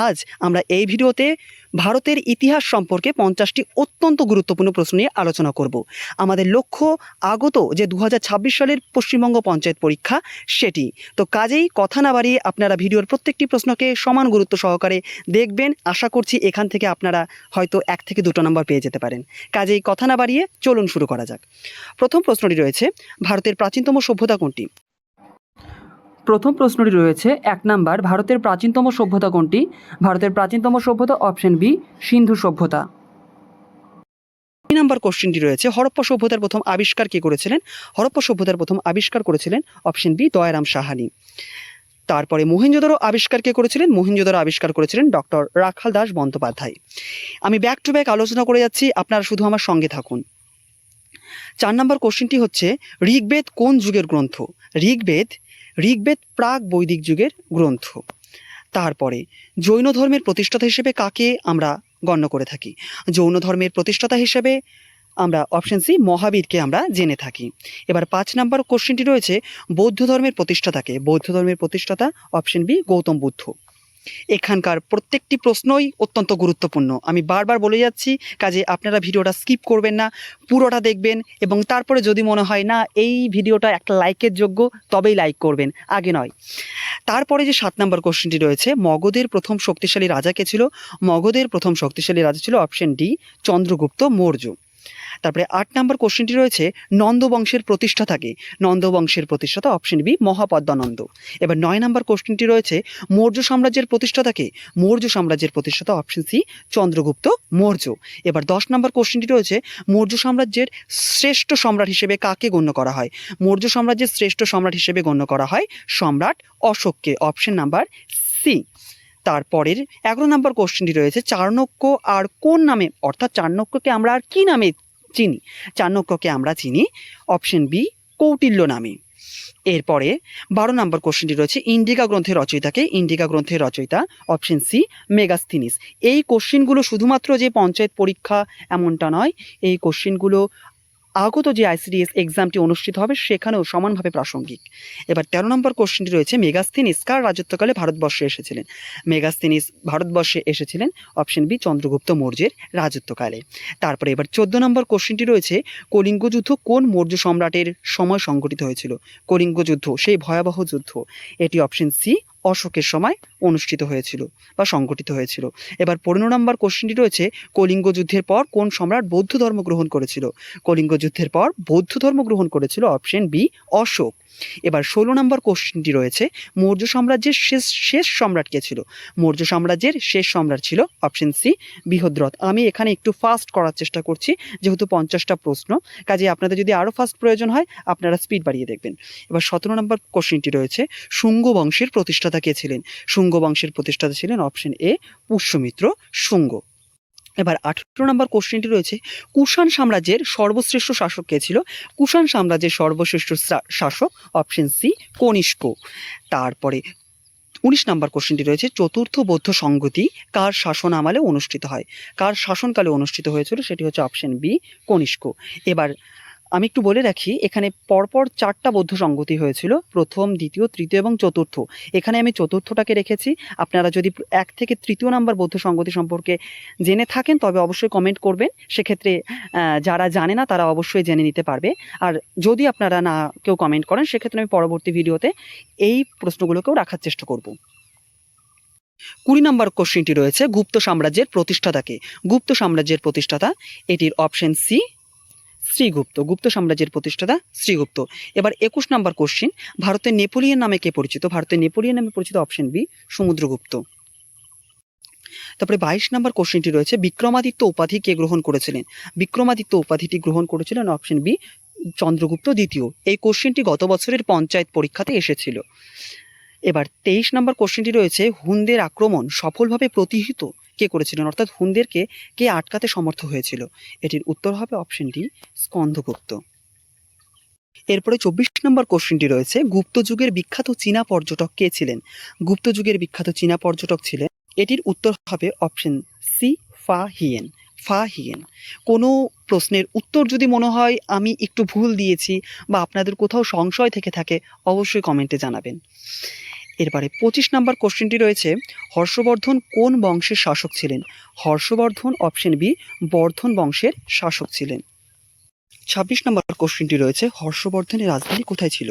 আজ আমরা এই ভিডিওতে ভারতের ইতিহাস সম্পর্কে 50টি অত্যন্ত গুরুত্বপূর্ণ প্রশ্ন নিয়ে আলোচনা করব। আমাদের লক্ষ্য আগত যে 2026 সালের পশ্চিমবঙ্গ পঞ্চায়েত পরীক্ষা সেটি। তো কাজেই কথা না বাড়িয়ে আপনারা ভিডিওর প্রত্যেকটি প্রশ্নকে সমান গুরুত্ব সহকারে দেখবেন। আশা করছি এখান থেকে আপনারা হয়তো 1 থেকে 2টো নম্বর পেয়ে যেতে পারেন। কাজেই কথা না বাড়িয়ে চলুন শুরু করা যাক। প্রথম প্রশ্নটি রয়েছে, ভারতের প্রাচীনতম সভ্যতা কোনটি? প্রথম প্রশ্নটি রয়েছে 1 নাম্বার, ভারতের প্রাচীনতম সভ্যতা কোনটি? ভারতের প্রাচীনতম সভ্যতা অপশন বি, সিন্ধু সভ্যতা। 2 নাম্বার কোশ্চেনটি রয়েছে, হরপ্পা সভ্যতার প্রথম আবিষ্কার কে করেছিলেন? হরপ্পা সভ্যতার প্রথম আবিষ্কার করেছিলেন অপশন বি, দয়ারাম সাহানি। তারপরে মহেঞ্জোদারো আবিষ্কার কে করেছিলেন? মহেঞ্জোদারো আবিষ্কার করেছিলেন ডক্টর রাখাল দাস বন্দ্যোপাধ্যায়। আমি ব্যাক টু ব্যাক আলোচনা করে যাচ্ছি, আপনারা শুধু আমার সঙ্গে থাকুন। 4 নাম্বার কোশ্চেনটি হচ্ছে, ঋগ্বেদ কোন যুগের গ্রন্থ? ঋগ্বেদ প্রাক বৈদিক যুগের গ্রন্থ। তারপরে জৈন ধর্মের প্রতিষ্ঠাতা হিসেবে কাকে আমরা গণ্য করে থাকি? জৈন ধর্মের প্রতিষ্ঠাতা হিসেবে আমরা অপশন সি, মহাবীরকে আমরা জেনে থাকি। এবার 5 নাম্বার কোশ্চেনটি রয়েছে, বৌদ্ধ ধর্মের প্রতিষ্ঠাতাকে? বৌদ্ধ ধর্মের প্রতিষ্ঠাতা অপশন বি, গৌতম বুদ্ধ। এখানকার প্রত্যেকটি প্রশ্নই অত্যন্ত গুরুত্বপূর্ণ, আমি বারবার বলে যাচ্ছি, কাজে আপনারা ভিডিওটা স্কিপ করবেন না, পুরোটা দেখবেন এবং তারপরে যদি মনে হয় না এই ভিডিওটা একটা লাইকের যোগ্য তবেই লাইক করবেন, আগে নয়। তারপরে যে 7 নাম্বার কোশ্চেনটি রয়েছে, মগধের প্রথম শক্তিশালী রাজা কে ছিল? মগধের প্রথম শক্তিশালী রাজা ছিল অপশন ডি, চন্দ্রগুপ্ত মৌর্য। তারপরে 8 নাম্বার কোশ্চেনটি রয়েছে, নন্দবংশের প্রতিষ্ঠাতাকে? নন্দবংশের প্রতিষ্ঠাতা অপশন বি, মহাপদ্মানন্দ। এবার 9 নাম্বার কোশ্চেনটি রয়েছে, মৌর্য সাম্রাজ্যের প্রতিষ্ঠাতাকে? মৌর্য সাম্রাজ্যের প্রতিষ্ঠাতা অপশন সি, চন্দ্রগুপ্ত মৌর্য। এবার 10 নাম্বার কোশ্চেনটি রয়েছে, মৌর্য সাম্রাজ্যের শ্রেষ্ঠ সম্রাট হিসেবে কাকে গণ্য করা হয়? মৌর্য সাম্রাজ্যের শ্রেষ্ঠ সম্রাট হিসেবে গণ্য করা হয় সম্রাট অশোককে, অপশন নাম্বার সি। তারপরের 11 নাম্বার কোশ্চেনটি রয়েছে, চাণক্য আর কোন নামে, অর্থাৎ চাণক্যকে আমরা আর কি নামে চিনি? চাণক্যকে আমরা চিনি অপশন বি, কৌটিল্য নামে। এরপরে 12 নাম্বার কোশ্চেনটি রয়েছে, ইন্ডিকা গ্রন্থের রচয়িতাকে? ইন্ডিকা গ্রন্থের রচয়িতা অপশন সি, মেগাস্থিনিস। এই কোশ্চেনগুলো শুধুমাত্র যে পঞ্চায়েত পরীক্ষা এমনটা নয়, এই কোশ্চেনগুলো আগত যে আইসিডিএস এক্সামটি অনুষ্ঠিত হবে সেখানেও সমানভাবে প্রাসঙ্গিক। এবার 13 নম্বর কোশ্চেনটি রয়েছে, মেগাস্থিনিস কার রাজত্বকালে ভারতবর্ষে এসেছিলেন? মেগাস্থিনিস ভারতবর্ষে এসেছিলেন অপশন বি, চন্দ্রগুপ্ত মৌর্যের রাজত্বকালে। তারপরে এবার 14 নম্বর কোশ্চেনটি রয়েছে, কলিঙ্গ যুদ্ধ কোন মৌর্য সম্রাটের সময় সংঘটিত হয়েছিল? কলিঙ্গ যুদ্ধ, সেই ভয়াবহ যুদ্ধ, এটি অপশন সি, অশোকের সময় অনুষ্ঠিত হয়েছিল বা সংঘটিত হয়েছিল। এবার 15 নম্বর কোশ্চেনটি রয়েছে, কলিঙ্গ যুদ্ধের পর কোন সম্রাট বৌদ্ধ ধর্ম গ্রহণ করেছিল? কলিঙ্গ যুদ্ধের পর বৌদ্ধ ধর্ম গ্রহণ করেছিল অপশন বি, অশোক। এবার 16 নম্বর কোশ্চেনটি রয়েছে, মৌর্য সাম্রাজ্যের শেষ সম্রাট কে ছিল? মৌর্য সাম্রাজ্যের শেষ সম্রাট ছিল অপশন সি, বৃহদ্রথ। আমি এখানে একটু ফাস্ট করার চেষ্টা করছি যেহেতু 50টা প্রশ্ন, কাজে আপনাদের যদি আরও ফাস্ট প্রয়োজন হয় আপনারা স্পিড বাড়িয়ে দেখবেন। এবার 17 নম্বর কোশ্চেনটি রয়েছে, শুঙ্গ বংশের প্রতিষ্ঠাতা কে ছিলেন? শুঙ্গ বংশের প্রতিষ্ঠাতা ছিলেন অপশন এ, পুষ্যমিত্র শুঙ্গ। এবার 18 নম্বর কোশ্চেনটি রয়েছে, কুষাণ সাম্রাজ্যের সর্বশ্রেষ্ঠ শাসক কে ছিল? কুষাণ সাম্রাজ্যের সর্বশ্রেষ্ঠ শাসক অপশন সি, কনিষ্ক। তারপরে 19 নম্বর কোশ্চেনটি রয়েছে, চতুর্থ বৌদ্ধ সংগতি কার শাসন আমলে অনুষ্ঠিত হয়? কার শাসনকালে অনুষ্ঠিত হয়েছিল? সেটি হচ্ছে অপশন বি, কনিষ্ক। এবার আমি একটু বলে রাখি, এখানে পরপর 4টা বৌদ্ধ সংগতি হয়েছিল, প্রথম, দ্বিতীয়, তৃতীয় এবং চতুর্থ। এখানে আমি চতুর্থটাকে রেখেছি। আপনারা যদি 1 থেকে 3য় নাম্বার বৌদ্ধ সংগতি সম্পর্কে জেনে থাকেন তবে অবশ্যই কমেন্ট করবেন, সেক্ষেত্রে যারা জানে না তারা অবশ্যই জেনে নিতে পারবে। আর যদি আপনারা না কেউ কমেন্ট করেন সেক্ষেত্রে আমি পরবর্তী ভিডিওতে এই প্রশ্নগুলোকেও রাখার চেষ্টা করব। 20 নম্বর কোশ্চেনটি রয়েছে, গুপ্ত সাম্রাজ্যের প্রতিষ্ঠাতাকে? গুপ্ত সাম্রাজ্যের প্রতিষ্ঠাতা, এটির অপশন সি, শ্রীগুপ্ত। গুপ্ত সাম্রাজ্যের প্রতিষ্ঠাতা শ্রীগুপ্ত। এবার 21 নম্বর কোশ্চেন, ভারতের নেপোলিয়ন নামে কে পরিচিত? ভারতের নেপোলিয়ন নামে পরিচিত অপশন বি, সমুদ্রগুপ্ত। তারপরে 22 নম্বর কোশ্চেনটি রয়েছে, বিক্রমাদিত্য উপাধি কে গ্রহণ করেছিলেন? বিক্রমাদিত্য উপাধিটি গ্রহণ করেছিলেন অপশন বি, চন্দ্রগুপ্ত দ্বিতীয়। এই কোশ্চেনটি গত বছরের পঞ্চায়েত পরীক্ষাতে এসেছিল। এবার 23 নম্বর কোশ্চেনটি রয়েছে, হুনদের আক্রমণ সফলভাবে প্রতিহত কে করেছিলেন? অর্থাৎ হুনদেরকে কে আটকাতে সমর্থ হয়েছিল? এটির উত্তর হবে অপশন ডি, স্কন্দগুপ্ত। এরপরে 24 নম্বর কোশ্চেনটি রয়েছে, গুপ্ত যুগের বিখ্যাত চীনা পর্যটক কে ছিলেন? গুপ্ত যুগের বিখ্যাত চীনা পর্যটক ছিলেন, এটির উত্তর হবে অপশন সি, ফা হিয়েন। ফা হিয়েন। কোনো প্রশ্নের উত্তর যদি মনে হয় আমি একটু ভুল দিয়েছি বা আপনাদের কোথাও সংশয় থেকে থাকে অবশ্যই কমেন্টে জানাবেন। এরপরে 25 নম্বর কোশ্চেনটি রয়েছে, হর্ষবর্ধন কোন বংশের শাসক ছিলেন? হর্ষবর্ধন অপশন বি বর্ধন বংশের শাসক ছিলেন। 26 নম্বর কোশ্চেনটি রয়েছে, হর্ষবর্ধনের রাজধানী কোথায় ছিল?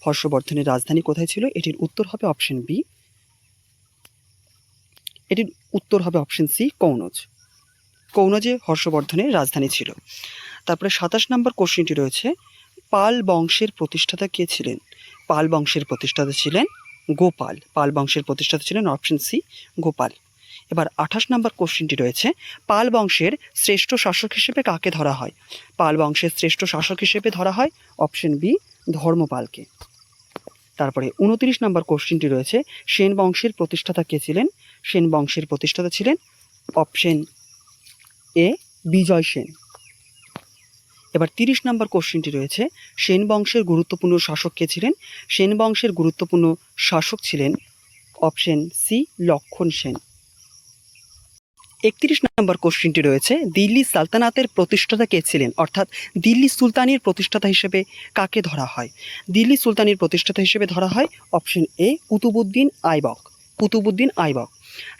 হর্ষবর্ধনের রাজধানী কোথায় ছিল? এটির উত্তর হবে অপশন বি, এটির উত্তর হবে অপশন সি কনৌজ। কনৌজে হর্ষবর্ধনের রাজধানী ছিল। তারপরে 27 নম্বর কোশ্চেনটি রয়েছে, পাল বংশের প্রতিষ্ঠাতা কে ছিলেন? পাল বংশের প্রতিষ্ঠাতা ছিলেন গোপাল। পাল বংশের প্রতিষ্ঠাতা ছিলেন অপশন সি গোপাল। এবার 28 নম্বর কোশ্চেনটি রয়েছে, পাল বংশের শ্রেষ্ঠ শাসক হিসেবে কাকে ধরা হয়? পাল বংশের শ্রেষ্ঠ শাসক হিসেবে ধরা হয় অপশন বি ধর্মপালকে। তারপরে 29 নম্বর কোশ্চেনটি রয়েছে, সেন বংশের প্রতিষ্ঠাতা কে ছিলেন? সেন বংশের প্রতিষ্ঠাতা ছিলেন অপশন এ বিজয় সেন। এবার 30 নম্বর কোশ্চেনটি রয়েছে, সেন বংশের গুরুত্বপূর্ণ শাসক কে ছিলেন? সেন বংশের গুরুত্বপূর্ণ শাসক ছিলেন অপশন সি লক্ষণ সেন। 31 নম্বর কোশ্চেনটি রয়েছে, দিল্লি সালতানাতের প্রতিষ্ঠাতা কে ছিলেন? অর্থাৎ দিল্লি সুলতানির প্রতিষ্ঠাতা হিসেবে কাকে ধরা হয়? দিল্লি সুলতানির প্রতিষ্ঠাতা হিসেবে ধরা হয় অপশন এ কুতুবউদ্দিন আইবক। কুতুবউদ্দিন আইবক।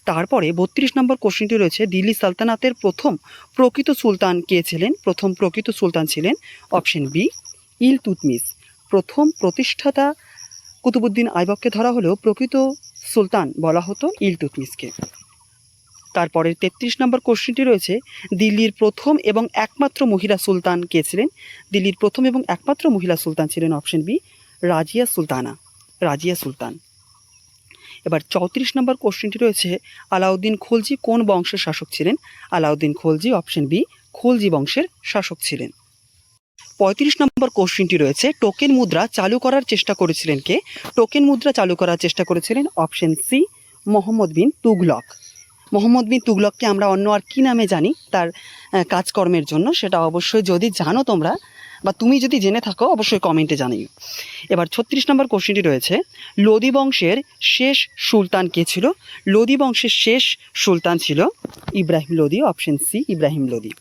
তারপরে 32 নম্বর কোশ্চেনটি রয়েছে, দিল্লি সালতানাতের প্রথম প্রকৃত সুলতান কে ছিলেন? প্রথম প্রকৃত সুলতান ছিলেন অপশন বি ইলতুৎমিশ। প্রথম প্রতিষ্ঠাতা কুতুবউদ্দিন আইবককে ধরা হলেও প্রকৃত সুলতান বলা হতো ইলতুৎমিশকে। তারপরে 33 নম্বর কোশ্চেনটি রয়েছে, দিল্লির প্রথম এবং একমাত্র মহিলা সুলতান কে ছিলেন? দিল্লির প্রথম এবং একমাত্র মহিলা সুলতান ছিলেন অপশন বি রাজিয়া সুলতানা। রাজিয়া সুলতান। এবার 34 নম্বর কোশ্চেনটি রয়েছে, আলাউদ্দিন খলজি কোন বংশের শাসক ছিলেন? আলাউদ্দিন খলজি অপশন বি খলজি বংশের শাসক ছিলেন। 35 নম্বর কোশ্চেনটি রয়েছে, টোকেন মুদ্রা চালু করার চেষ্টা করেছিলেন কে? টোকেন মুদ্রা চালু করার চেষ্টা করেছিলেন অপশন সি মোহাম্মদ বিন তুগলক। মোহাম্মদ বিন তুগলককে আমরা অন্য আর কি নামে জানি তার কাজকর্মের জন্য, সেটা অবশ্যই যদি জানো তোমরা বা তুমি যদি জেনে থাকো অবশ্যই কমেন্টে জানিও। এবার 36 নম্বর কোশ্চেনটি রয়েছে, লোদি বংশের শেষ সুলতান কে ছিল? লোদি বংশের শেষ সুলতান ছিল ইব্রাহিম লোদি। Option C Ibrahim Lodi.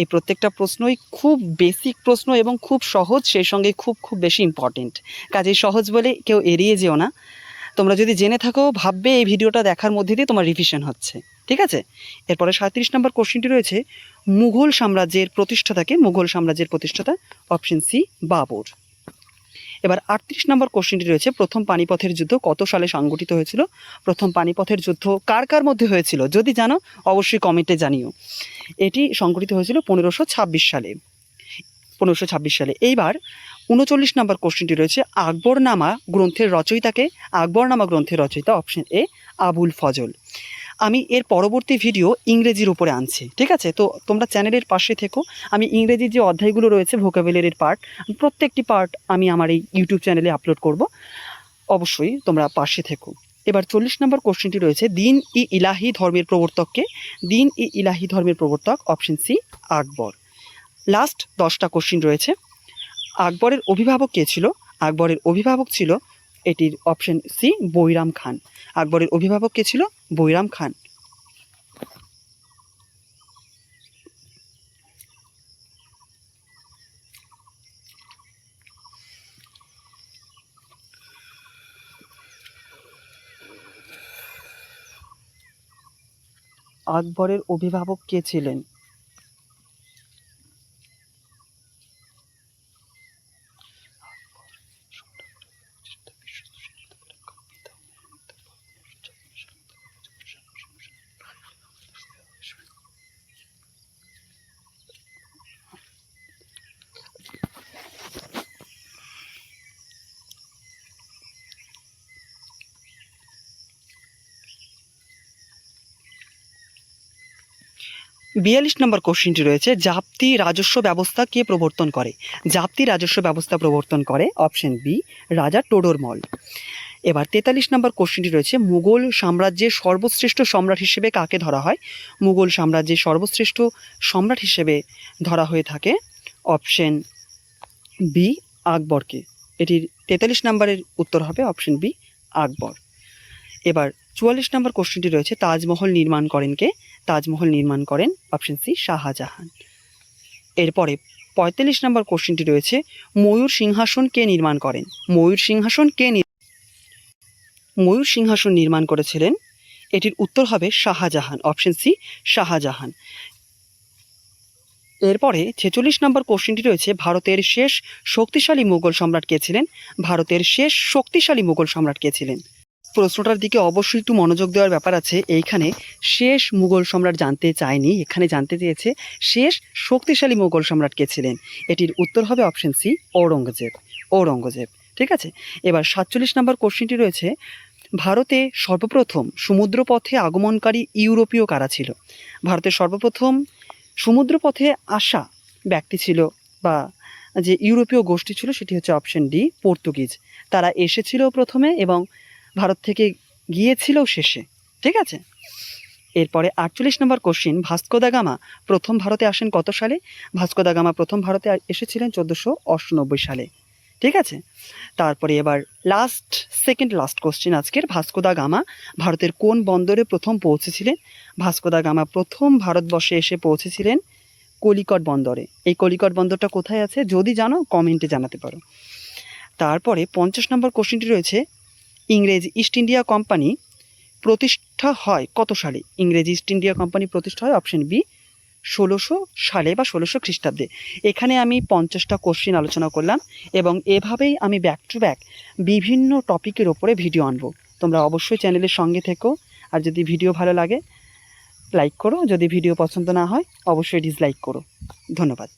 এই প্রত্যেকটা প্রশ্নই খুব বেসিক প্রশ্ন এবং খুব সহজ, সেই সঙ্গে খুব খুব বেশি ইম্পর্টেন্ট। কাজেই সহজ বলে কেউ এড়িয়ে যেও না। তোমরা যদি জেনে থাকো ভাববে এই ভিডিওটা দেখার মধ্যে দিয়ে তোমার রিভিশন হচ্ছে, ঠিক আছে? এরপরে 37 নম্বর কোশ্চেনটি রয়েছে, মুঘল সাম্রাজ্যের প্রতিষ্ঠাতাকে? মুঘল সাম্রাজ্যের প্রতিষ্ঠাতা অপশন সি বাবর। এবার 38 নম্বর কোশ্চেনটি রয়েছে, প্রথম পানিপথের যুদ্ধ কত সালে সংগঠিত হয়েছিল? প্রথম পানিপথের যুদ্ধ কার কার মধ্যে হয়েছিল যদি জানো অবশ্যই কমেন্টে জানিও। এটি সংগঠিত হয়েছিল 1526 সালে। 1526 সালে। এইবার 39 নম্বর কোশ্চেনটি রয়েছে, আকবরনামা গ্রন্থের রচয়িতাকে? আকবরনামা গ্রন্থের রচয়িতা অপশন এ আবুল ফজল। আমি এর পরবর্তী ভিডিও ইংরেজির উপরে আনছি, ঠিক আছে? তো তোমরা চ্যানেলের পাশে থেকো। আমি ইংরেজির যে অধ্যায়গুলো রয়েছে ভোকাবুলারির পার্ট, প্রত্যেকটি পার্ট আমি আমার এই ইউটিউব চ্যানেলে আপলোড করব, অবশ্যই তোমরা পাশে থেকো। এবার 40 নম্বর কোশ্চেনটি রয়েছে, দিন ই ইলাহি ধর্মের প্রবর্তককে? দিন ই ইলাহি ধর্মের প্রবর্তক অপশন সি আকবর। লাস্ট 10টা কোশ্চেন রয়েছে, আকবরের অভিভাবক কে ছিল? আকবরের অভিভাবক ছিল এটির অপশন সি বৈরাম খান। আকবরের অভিভাবক কে ছিল? বৈরাম খান। আকবরের অভিভাবক কে ছিলেন? বিয়াল্লিশ নম্বর কোশ্চেনটি রয়েছে, জাপ্তি রাজস্ব ব্যবস্থা কে প্রবর্তন করে? জাপ্তি রাজস্ব ব্যবস্থা প্রবর্তন করে অপশন বি রাজা টোডরমল। এবার 43 নম্বর কোশ্চেনটি রয়েছে, মুঘল সাম্রাজ্যের সর্বশ্রেষ্ঠ সম্রাট হিসেবে কাকে ধরা হয়? মুঘল সাম্রাজ্যের সর্বশ্রেষ্ঠ সম্রাট হিসেবে ধরা হয়ে থাকে অপশন বি আকবরকে। এটির 43 নম্বরের উত্তর হবে অপশন বি আকবর। এবার 44 নম্বর কোশ্চেনটি রয়েছে, তাজমহল নির্মাণ করেন কে? তাজমহল নির্মাণ করেন অপশন সি শাহজাহান। এরপরে 45 নম্বর কোশ্চেনটি রয়েছে, ময়ূর সিংহাসন কে নির্মাণ করেন? ময়ূর সিংহাসন কে ময়ূর সিংহাসন নির্মাণ করেছিলেন? এটির উত্তর হবে শাহজাহান, অপশন সি শাহজাহান। এরপরে 46 নম্বর কোশ্চেনটি রয়েছে, ভারতের শেষ শক্তিশালী মুঘল সম্রাট কে ছিলেন? ভারতের শেষ শক্তিশালী মুঘল সম্রাট কে ছিলেন? প্রশ্নটার দিকে অবশ্যই একটু মনোযোগ দেওয়ার ব্যাপার আছে। এইখানে শেষ মুঘল সম্রাট জানতে চায়নি, এখানে জানতে চেয়েছে শেষ শক্তিশালী মুঘল সম্রাট কে ছিলেন। এটির উত্তর হবে অপশন সি ঔরঙ্গজেব, ঔরঙ্গজেব। ঠিক আছে, এবার 47 নম্বর কোশ্চেনটি রয়েছে, ভারতে সর্বপ্রথম সমুদ্রপথে আগমনকারী ইউরোপীয় কারা ছিল? ভারতের সর্বপ্রথম সমুদ্রপথে আসা ব্যক্তি ছিল বা যে ইউরোপীয় গোষ্ঠী ছিল সেটি হচ্ছে অপশন ডি পর্তুগিজ। তারা এসেছিল প্রথমে এবং ভারত থেকে গিয়েছিল শেষে। ঠিক আছে, এরপরে 48 নম্বর কোশ্চিন, ভাস্কো দা গামা প্রথম ভারতে আসেন কত সালে? ভাস্কো দা গামা প্রথম ভারতে এসেছিলেন 1498 সালে। ঠিক আছে, তারপরে এবার সেকেন্ড লাস্ট কোশ্চিন আজকের, ভাস্কো দা গামা ভারতের কোন বন্দরে প্রথম পৌঁছেছিলেন? ভাস্কো দা গামা প্রথম ভারতবর্ষে এসে পৌঁছেছিলেন কলিকট বন্দরে। এই কলিকট বন্দরটা কোথায় আছে যদি জানো কমেন্টে জানাতে পারো। তারপরে 50 নম্বর কোশ্চিনটি রয়েছে, ইংরেজ ইস্ট ইন্ডিয়া কোম্পানি প্রতিষ্ঠা হয় কত সালে? ইংরেজ ইস্ট ইন্ডিয়া কোম্পানি প্রতিষ্ঠা হয় অপশন বি 1600 সালে বা 1600 খ্রিস্টাব্দে। এখানে আমি 50টা কোশ্চিন আলোচনা করলাম এবং এভাবেই আমি ব্যাক টু ব্যাক বিভিন্ন টপিকের ওপরে ভিডিও আনবো। তোমরা অবশ্যই চ্যানেলের সঙ্গে থেকো, আর যদি ভিডিও ভালো লাগে লাইক করো, যদি ভিডিও পছন্দ না হয় অবশ্যই ডিসলাইক করো। ধন্যবাদ।